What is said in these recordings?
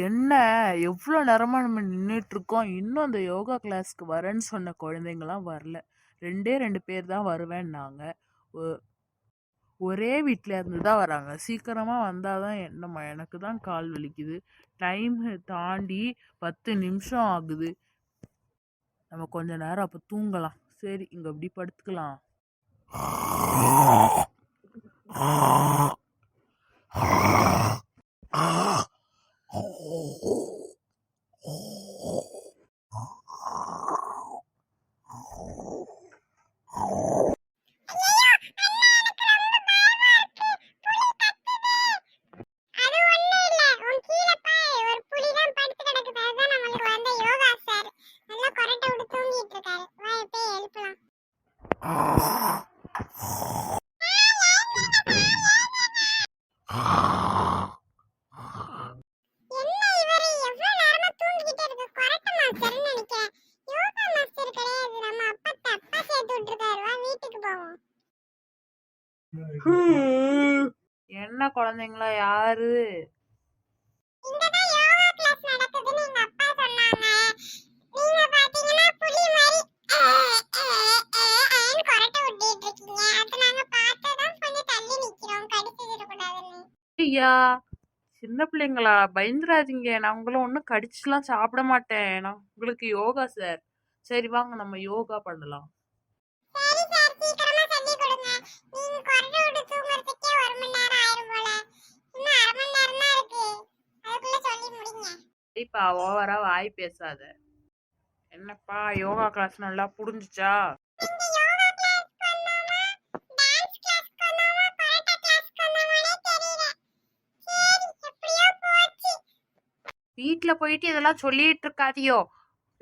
என்ன எவ்வளோ நேரமா நம்ம நின்றுட்டு இருக்கோம், இன்னும் அந்த யோகா கிளாஸ்க்கு வரேன்னு சொன்ன குழந்தைங்களாம் வரல. 2 பேர் தான் வருவேன்னாங்க. ஒரே வீட்டில் இருந்து தான் வராங்க. சீக்கிரமா வந்தாதான் என்னம்மா, எனக்கு தான் கால் வலிக்குது. டைம் தாண்டி 10 நிமிஷம் ஆகுது. நம்ம கொஞ்ச நேரம் அப்போ தூங்கலாம். சரி, இங்க அப்படி படுத்துக்கலாம். என்ன குழந்தைங்களா யாரு? ஐயா, சின்ன பிள்ளைங்களா, பயந்துராதீங்க. நான் உங்களை ஒன்றும் கடிச்சுலாம் சாப்பிட மாட்டேன். நான் உங்களுக்கு யோகா சார். சரி வாங்க, நம்ம யோகா பண்ணலாம். சரிப்பா, ஓவரா வாய் பேசாத. என்னப்பா, யோகா கிளாஸ் நல்லா புரிஞ்சுச்சா? வீட்டில் போயிட்டு இதெல்லாம் சொல்லிட்டு இருக்காதியோ.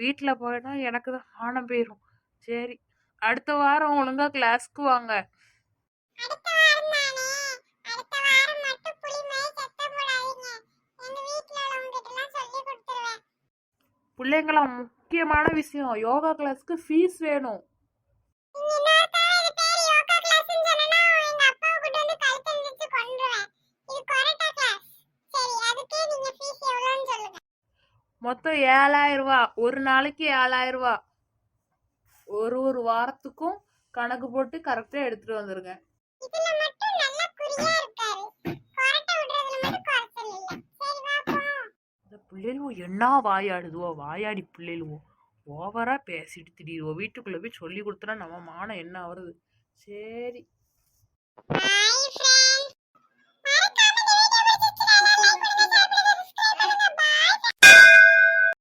வீட்டில் போயிட்டா எனக்கு தான் மானம் போயிடும். சரி, அடுத்த வாரம் ஒழுங்கா கிளாஸ்க்கு வாங்க. பிள்ளைங்களா, முக்கியமான விஷயம், யோகா கிளாஸ்க்கு ஃபீஸ் வேணும். மொத்தம் 7000 ரூபா. ஒரு நாளைக்கு 7000 ரூபா. ஒரு வாரத்துக்கும் கணக்கு போட்டு கரெக்டா எடுத்துட்டு வந்துருங்க. பிள்ளைகளுவோ என்ன வாயாடுதுவோ, வாயாடி பிள்ளைகளுவோ ஓவரா பேசிட்டு திடீர்வோ. வீட்டுக்குள்ள போய் சொல்லி கொடுத்தனா நம்ம மானம் என்ன வருது. சரி.